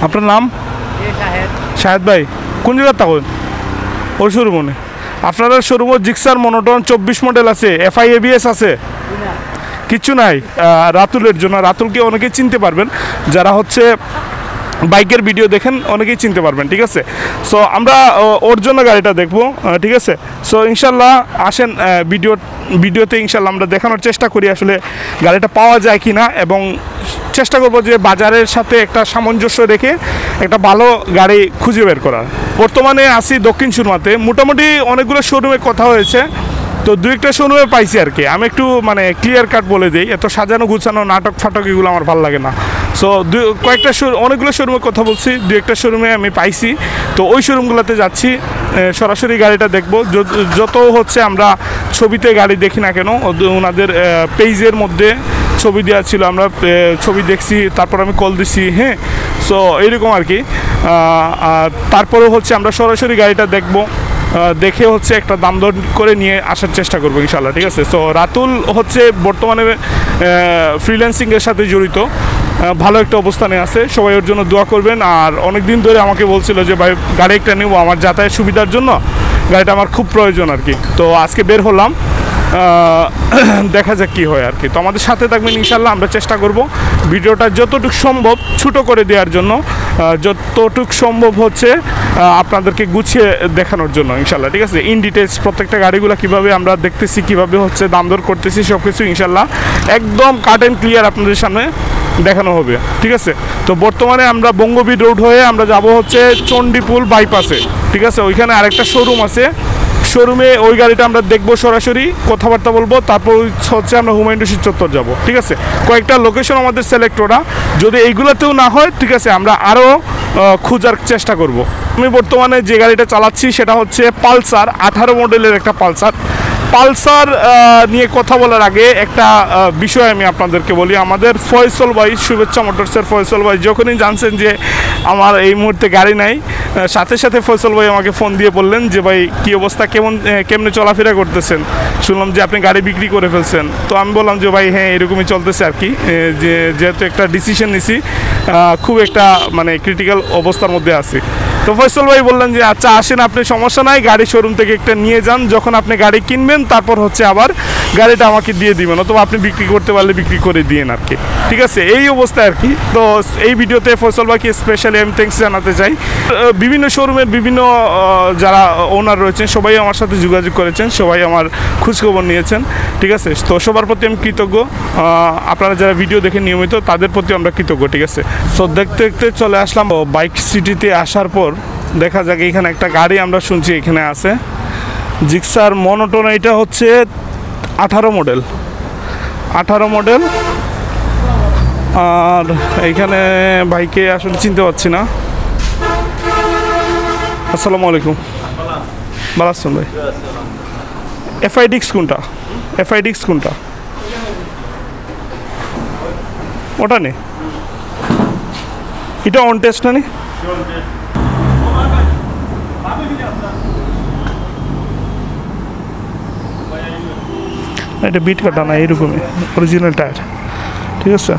আপনার নাম? শাহেদ ভাই, কোন জায়গার থাকেন? ওই শোরুমে আপনারা শোরুমে জিক্সার মনোটন 24 মডেল আছে, এফআই এবিএস আছে? কিচ্ছু নাই। রাতুলের জন্য, রাতুলকে অনেকেই চিনতে পারবেন যারা হচ্ছে বাইকের ভিডিও দেখেন, অনেকেই চিনতে পারবেন। ঠিক আছে, সো আমরা ওর জন্য গাড়িটা দেখবো। ঠিক আছে, সো ইনশাল্লাহ আসেন ভিডিওতে ইনশাল্লাহ আমরা দেখানোর চেষ্টা করি আসলে গাড়িটা পাওয়া যায় কি না, এবং চেষ্টা করবো যে বাজারের সাথে একটা সামঞ্জস্য রেখে একটা ভালো গাড়ি খুঁজে বের করার। বর্তমানে আসি দক্ষিণ সুরমাতে, মোটামুটি অনেকগুলো শোরুমে কথা হয়েছে, তো দু একটা শোরুমে পাইছি আর কি। আমি একটু মানে ক্লিয়ার কাট বলে দিই, এত সাজানো গুছানো নাটক ফাটক এগুলো আমার ভালো লাগে না। সো কয়েকটা অনেকগুলো শোরুমে কথা বলছি, দু একটা শোরুমে আমি পাইছি, তো ওই শোরুমগুলোতে যাচ্ছি, সরাসরি গাড়িটা দেখবো। যত হচ্ছে আমরা ছবিতে গাড়ি দেখি না কেন, ওনাদের পেজের মধ্যে ছবি দেওয়া ছিল, আমরা ছবি দেখছি, তারপর আমি কল দিছি। হ্যাঁ, সো এইরকম আর কি। তারপরেও হচ্ছে আমরা সরাসরি গাড়িটা দেখবো, দেখে হচ্ছে একটা দাম দর করে নিয়ে আসার চেষ্টা করবো ইনশাল্লাহ। ঠিক আছে, সো রাতুল হচ্ছে বর্তমানে ফ্রিল্যান্সিংয়ের সাথে জড়িত, ভালো একটা অবস্থানে আছে, সবাই ওর জন্য দোয়া করবেন। আর অনেক দিন ধরে আমাকে বলছিল যে ভাই গাড়ি একটা নেবো আমার যাতায়াত সুবিধার জন্য, গাড়িটা আমার খুব প্রয়োজন আর কি। তো আজকে বের হলাম, দেখা যাক কী হয় আর কি। তো আমাদের সাথে থাকবেন ইনশাল্লাহ, আমরা চেষ্টা করব ভিডিওটা যতটুকু সম্ভব ছোটো করে দেওয়ার জন্য, যতটুকু সম্ভব হচ্ছে আপনাদেরকে গুছিয়ে দেখানোর জন্য ইনশাল্লাহ। ঠিক আছে, ইন ডিটেলস প্রত্যেকটা গাড়িগুলো কীভাবে আমরা দেখতেছি, কীভাবে হচ্ছে দাম দর করতেছি, সব কিছু ইনশাল্লাহ একদম কাট অ্যান্ড ক্লিয়ার আপনাদের সামনে দেখানো হবে। ঠিক আছে, তো বর্তমানে আমরা বঙ্গবীর রোড হয়ে আমরা যাব হচ্ছে চণ্ডীপুল বাইপাসে। ঠিক আছে, ওইখানে আরেকটা শোরুম আছে, শোরুমে ওই গাড়িটা আমরা দেখবো, সরাসরি কথাবার্তা বলবো, তারপর হচ্ছে আমরা হুমায়ুন রশিদ চত্বর যাবো। ঠিক আছে, কয়েকটা লোকেশন আমাদের সিলেক্ট ওরা, যদি এইগুলোতেও না হয় ঠিক আছে আমরা আরও খোঁজার চেষ্টা করব। আমি বর্তমানে যে গাড়িটা চালাচ্ছি সেটা হচ্ছে পালসার, 18 মডেলের একটা পালসার। পালসার নিয়ে কথা বলার আগে একটা বিষয় আমি আপনাদেরকে বলি। আমাদের ফয়সল ভাই, শুভেচ্ছা মোটরসের ফয়সল ভাই, যখনই জানছেন যে আমার এই মুহূর্তে গাড়ি নাই, সাথে সাথে ফয়সল ভাই আমাকে ফোন দিয়ে বললেন যে ভাই কী অবস্থা, কেমনে চলাফেরা করতেছেন, শুনলাম যে আপনি গাড়ি বিক্রি করে ফেলছেন। তো আমি বললাম যে ভাই হ্যাঁ এরকমই চলতেছে আর কি, যেহেতু একটা ডিসিশন নিছি, খুব একটা মানে ক্রিটিক্যাল অবস্থার মধ্যে আছি। তো ফয়সল ভাই বললেন যে আচ্ছা আসেন, আপনি সমস্যা নাই, গাড়ি শোরুম থেকে একটা নিয়ে যান, যখন আপনি গাড়ি কিনবেন তারপর হচ্ছে আবার গাড়িটা আমাকে দিয়ে দিবেন, অথবা আপনি বিক্রি করতে পারলে বিক্রি করে দিয়েন আর কি। ঠিক আছে, এই অবস্থা আর কি। তো এই ভিডিওতে ফয়সল ভাইকে স্পেশালি আমি থ্যাঙ্কস জানাতে চাই। বিভিন্ন শোরুমের বিভিন্ন যারা ওনার রয়েছেন সবাই আমার সাথে যোগাযোগ করেছেন, সবাই আমার খোঁজখবর নিয়েছেন। ঠিক আছে, তো সবার প্রতি আমি কৃতজ্ঞ। আপনারা যারা ভিডিও দেখে নিয়মিত তাদের প্রতি আমরা কৃতজ্ঞ। ঠিক আছে, সো দেখতে দেখতে চলে আসলাম বাইক সিটিতে। আসার পর দেখা যাক এখানে একটা গাড়ি আমরা শুনছি এখানে আছে, জিক্সার মনোটন। এটা হচ্ছে 18 মডেল, 18 মডেল। আর এইখানে বাইকে আসলে চিনতে পারছি না। আসসালামু আলাইকুম, ভালো আছেন ভাই? এফআইডিক্স কোনটা? এফআইডিক্স কোনটা? ওটা নেই, এটা অন টেস্ট না নি? এটা বিট কাটা না, এইরকমই অরিজিনাল টায়ার। ঠিক আছে,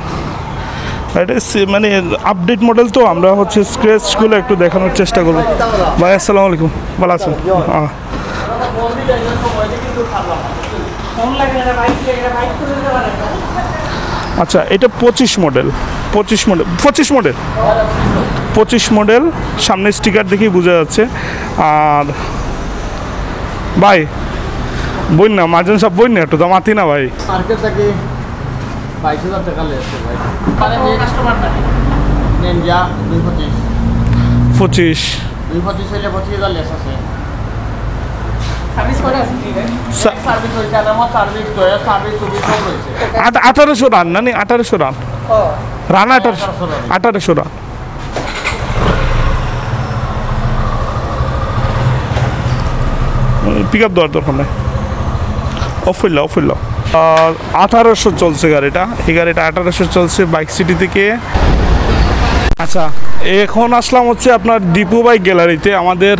এটা মানে আপডেট মডেল, তো আমরা হচ্ছে স্ক্র্যাচগুলো একটু দেখানোর চেষ্টা করবো। ভাই আসসালামু আলাইকুম, ভালো আছেন? হ্যাঁ, আচ্ছা এটা 25 মডেল, 25 মডেল, 25 মডেল, 25 মডেল। সামনে স্টিকার দেখেই বোঝা যাচ্ছে। আর ভাই বই না, মাঝে সব বই না, একটু দামাতি না ভাই। 22,000 টাকা লেগেছে ভাই, মানে এই কাস্টমারটা নেন যা 225, 25 হইলে 25,000 লেস আছে। সার্ভিস করে আছে কি রে? সার্ভিস হইছে, আমার সার্ভিস তো সার্ভিস সুবিধা সব হইছে। 1800 রান না নি? 1800 run, run 1800 run. Pick up দেওয়ার দরকার নাই, অফ হইল 1800 চলছে গাড়িটা। এই গাড়িটা 1800 চলছে বাইক সিটি থেকে। আচ্ছা, এখন আসলাম হচ্ছে আপনার দীপু বাইক গ্যালারিতে, আমাদের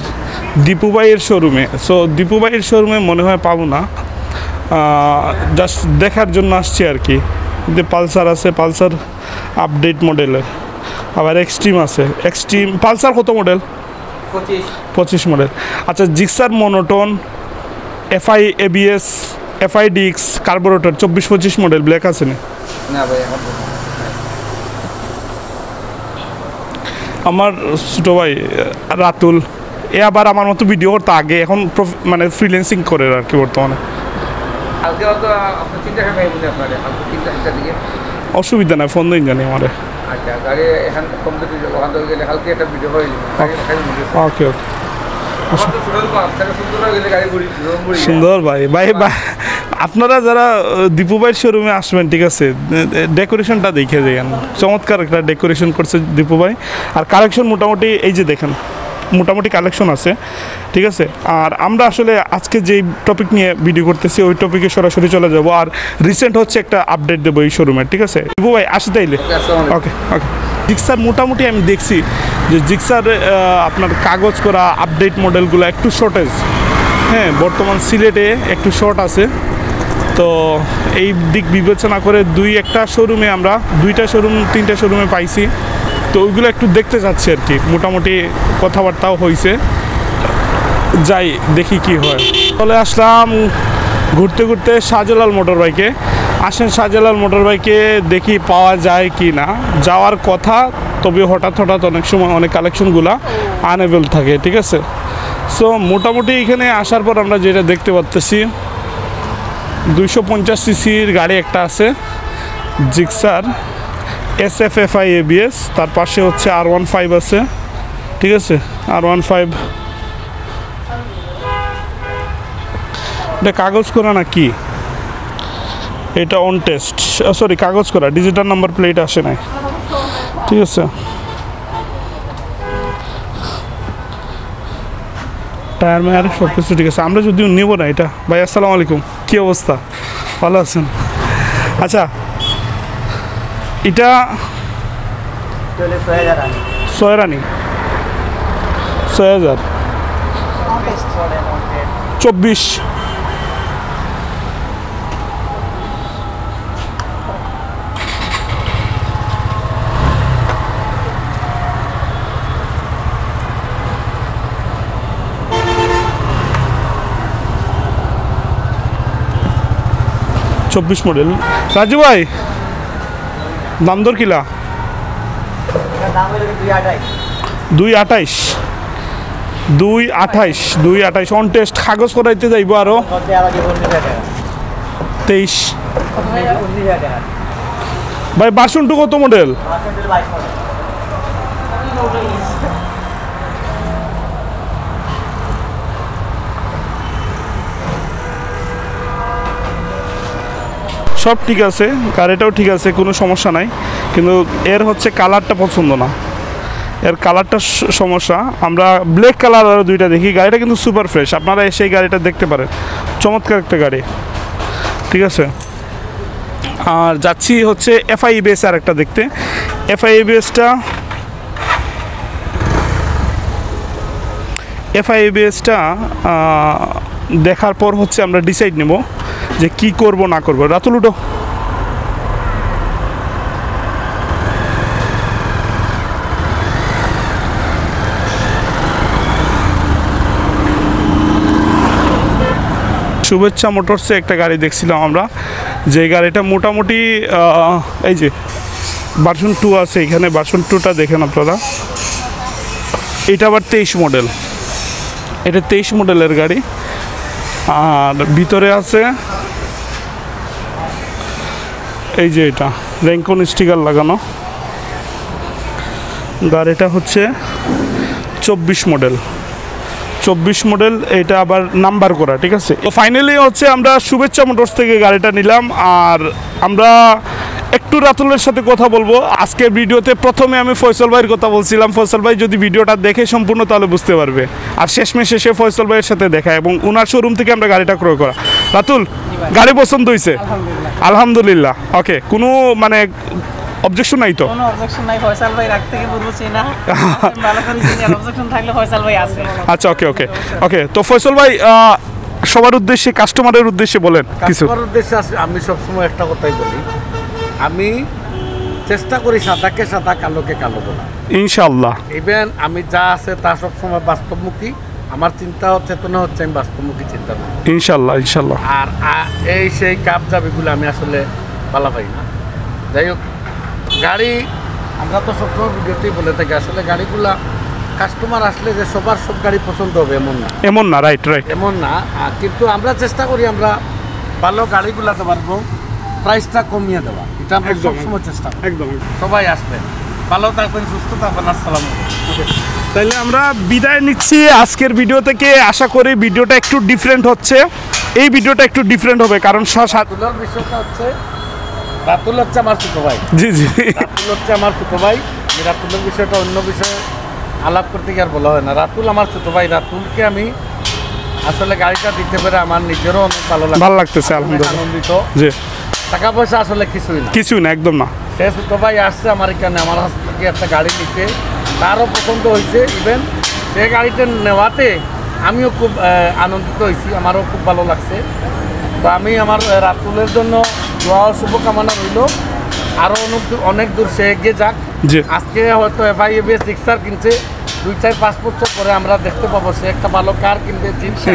দীপু ভাইয়ের শোরুমে। সো দীপু ভাইয়ের শোরুমে মনে হয় পাবো না, জাস্ট দেখার জন্য আসছি আর কি। যে পালসার আছে, পালসার আপডেট মডেলের, আবার এক্সট্রিম আছে, এক্সট্রিম। পালসার কত মডেল? 25 মডেল। আচ্ছা, Gixxer monotone, FI ABS, FI ডিক্স, কার্বোরেটর 24-25 মডেল ব্ল্যাক আছে না? ভাই আমার ছোটো ভাই রাতুল, এ আবার আমার মতো ভিডিও করতে আগে, এখন মানে ফ্রিল্যান্সিং করে আর কি বর্তমানে। অসুবিধা নাই, ফোন দিন জানি আমারে। ওকে ওকে, সুন্দর ভাই। ভাই আপনারা যারা দীপু ভাইয়ের শোরুমে আসবেন, ঠিক আছে, ডেকোরেশনটা দেখে যান, চমৎকার একটা ডেকোরেশন করছে দীপু ভাই। আর কালেকশন মোটামুটি এই যে দেখেন, মোটামুটি কালেকশন আছে, ঠিক আছে। আর আমরা আসলে আজকে যেই টপিক নিয়ে ভিডিও করতেছি ওই টপিকে সরাসরি চলে যাব। আর রিসেন্ট হচ্ছে একটা আপডেট দেবো এই শোরুমের, ঠিক আছে দীপু ভাই? আসে তাইলে ওকে ওকে। জিক্সার মোটামুটি আমি দেখছি যে জিক্সার আপনার কাগজ করা আপডেট মডেলগুলো একটু শর্টেজ, হ্যাঁ, বর্তমান সিলেটে একটু শর্ট আছে। তো এই দিক বিবেচনা করে দুইটা শোরুমে 3টা শোরুমে পাইছি। তো ওইগুলো একটু দেখতে যাচ্ছি আর কি, মোটামুটি কথাবার্তাও হয়েছে, যাই দেখি কি হয়। চলে আসলাম ঘুরতে ঘুরতে শাহজালাল মোটর বাইকে। আসেন শাহজালাল মোটর বাইকে দেখি পাওয়া যায় কি না। যাওয়ার কথা, তবে হঠাৎ অনেক সময় অনেক কালেকশনগুলো আনএভেল থাকে, ঠিক আছে। সো মোটামুটি এখানে আসার পর আমরা যেটা দেখতে পাচ্ছি, 250 সিসির গাড়ি একটা আছে জিক্সার SFFI ABS, তার পাশে হচ্ছে R15 আছে, ঠিক আছে, R15। এটা কাগজ করা না কি? এটা অন টেস্ট, সরি কাগজ করা, ডিজিটাল নাম্বার প্লেট আসে নাই, ঠিক আছে। টায়ার মায়ার সব কিছু ঠিক আছে। আমরা যদিও নেব না এটা। ভাই আসসালামু আলাইকুম, কী অবস্থা? ভালো আছেন? আচ্ছা, এটা সয়রানি 6000 24। মডেল। রাজু ভাই, দাম দর কিলা? 228 অন টেস্ট। কাগজ করাইতে যাইব আরো 23। ভাই ভার্সন 2 কত মডেল? সব ঠিক আছে, গাড়িটাও ঠিক আছে, কোনো সমস্যা নাই, কিন্তু এর হচ্ছে কালারটা পছন্দ না, এর কালারটা সমস্যা। আমরা ব্ল্যাক কালার আরও 2টা দেখি। গাড়িটা কিন্তু সুপার ফ্রেশ, আপনারা এসে এই গাড়িটা দেখতে পারেন, চমৎকার একটা গাড়ি, ঠিক আছে। আর যাচ্ছি হচ্ছে FI ABS আর একটা দেখতে। FI ABSটা দেখার পর হচ্ছে আমরা ডিসাইড নেব যে কি করব না করব। রাতুল উঠো। শুভেচ্ছা মোটরসে একটা গাড়ি দেখছিলাম আমরা, যে গাড়িটা মোটামুটি এই যে ভার্সন 2 আছে, এখানে ভার্সন 2টা দেখেন আপনারা। এটা আবার 23 মডেল, এটা 23 মডেলের গাড়ি। আর ভিতরে আছে এই যে এটা র্যাঙ্কন স্টিকার লাগানো। গাড়িটা হচ্ছে 24 মডেল, এটা আবার নাম্বার করা, ঠিক আছে। তো ফাইনালি হচ্ছে আমরা শুভেচ্ছা মোটরস থেকে গাড়িটা নিলাম। আর আমরা একটু রাতুলের সাথে কথা বলবো আজকের ভিডিওতে। প্রথমে আমি ফয়সাল ভাইয়ের কথা বলছিলাম, ফয়সাল ভাই যদি ভিডিওটা দেখে সম্পূর্ণ তাহলে বুঝতে পারবে। আর শেষে ফয়সাল ভাইয়ের সাথে দেখা এবং ওনার শোরুম থেকে আমরা গাড়িটা ক্রয় করা। রাতুল, গাড়ি পছন্দ হয়েছে? আলহামদুলিল্লাহ। ওকে, কোনো মানে অবজেকশন নাই তো? কোনো অবজেকশন নাই, ফয়সাল ভাই রাখ থেকে বলবো চিনা ভালো করে চিনি, আর অবজেকশন থাকলে ফয়সাল ভাই আছে। আচ্ছা, ওকে। তো ফয়সাল ভাই সবার উদ্দেশ্যে, কাস্টমারের উদ্দেশ্যে বলেন কিছু। কাস্টমারের উদ্দেশ্যে আমি সবসময় একটা কথাই বলি, আমি চেষ্টা করি সাদাকে সাদা, কালোকে কালো বলা। ইনশাআল্লাহ। ইভেন আমি যা আছে তা সবসময় বাস্তবমুখী, আমার চিন্তা চেতনা হচ্ছে আমি বাস্তবমুখী চিন্তা করি ইনশাআল্লাহ ইনশাআল্লাহ। আর এই সেই কাপ জাবিগুলো আমি আসলে ভালো পাই না। যাই হোক, গাড়ি আমরা তো সবসময় ভিডিওতেই বলে থাকি, আসলে গাড়িগুলা কাস্টমার আসলে যে সবার সব গাড়ি পছন্দ হবে এমন না, রাইট এমন না। কিন্তু আমরা চেষ্টা করি আমরা ভালো গাড়িগুলা দেওয়ার এবং প্রাইসটা কমিয়ে দেওয়া, এটা আমরা সবসময় চেষ্টা করি। একদম। সবাই আসবেন, ভালো থাকবেন, সুস্থ থাকবেন। আসসালামু আলাইকুম। তাইলে আমরা বিদায় নিচ্ছি আজকের ভিডিও থেকে। আশা করি ভিডিওটা একটু ডিফারেন্ট হচ্ছে, এই ভিডিওটা একটু ডিফারেন্ট হবে কারণ রাতুলের বিষয়টা হচ্ছে, রাতুল হচ্ছে আমার ছোট ভাই। জি জি, রাতুল হচ্ছে আমার ছোট ভাই। রাতুলের বিষয়টা অন্য বিষয়ে আলাপ করতে গিয়ে আর বলা হয় না। রাতুল আমার ছোট ভাই, রাতুলকে আমি আসলে গাড়িটা দিতে পেরে আমার নিজেরও অনেক ভালো লাগতেছে, আলহামদুলিল্লাহ আনন্দিত। জি, টাকা পয়সা আসলে কিছুই না, একদম না। সে ছোট ভাই আসছে আমার এখানে, আমার কাছ থেকে একটা গাড়ি নিতে, তারও পছন্দ হয়েছে। ইভেন সে গাড়িটা নেওয়াতে আমিও খুব আনন্দিত হয়েছি, আমারও খুব ভালো লাগছে। তো আমি আমার রাতুলের জন্য দোয়া শুভকামনা রইল, আরও অনেক দূর সে এগিয়ে যাক। আজকে হয়তো FI-ABS জিক্সার কিনছে, 2-4-5 বছর পরে আমরা দেখতে পাবো সে একটা ভালো কার কিনবে।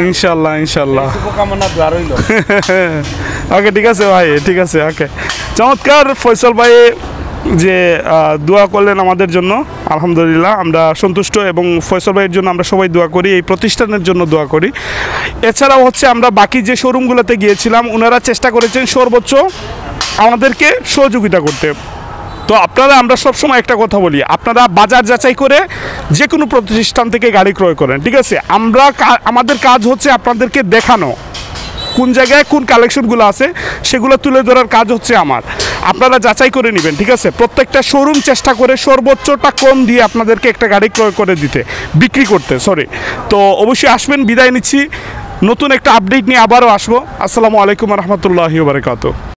ইনশাআল্লাহ ইনশাআল্লাহ, শুভকামনা দোয়া রইল। ওকে, ঠিক আছে ভাই, ঠিক আছে। ওকে, চমৎকার। ফয়সাল ভাই যে দোয়া করলেন আমাদের জন্য, আলহামদুলিল্লাহ আমরা সন্তুষ্ট, এবং ফয়সাল ভাইয়ের জন্য আমরা সবাই দোয়া করি, এই প্রতিষ্ঠানের জন্য দোয়া করি। এছাড়াও হচ্ছে আমরা বাকি যে শোরুমগুলোতে গিয়েছিলাম, ওনারা চেষ্টা করেছেন সর্বোচ্চ আমাদেরকে সহযোগিতা করতে। তো আপনারা, আমরা সবসময় একটা কথা বলি, আপনারা বাজার যাচাই করে যে কোনো প্রতিষ্ঠান থেকে গাড়ি ক্রয় করেন, ঠিক আছে? আমাদের কাজ হচ্ছে আপনাদেরকে দেখানো কোন জায়গায় কোন কালেকশনগুলো আছে, সেগুলো তুলে ধরার কাজ হচ্ছে আমার। আপনারা যাচাই করে নেবেন, ঠিক আছে? প্রত্যেকটা শোরুম চেষ্টা করে সর্বোচ্চটা কম দিয়ে আপনাদেরকে একটা গাড়ি ক্রয় করে বিক্রি করতে। তো অবশ্যই আসবেন। বিদায় নিচ্ছি, নতুন একটা আপডেট নিয়ে আবারও আসবো। আসসালামু আলাইকুম রহমতুল্লাহি ওয়া বারাকাতুহু।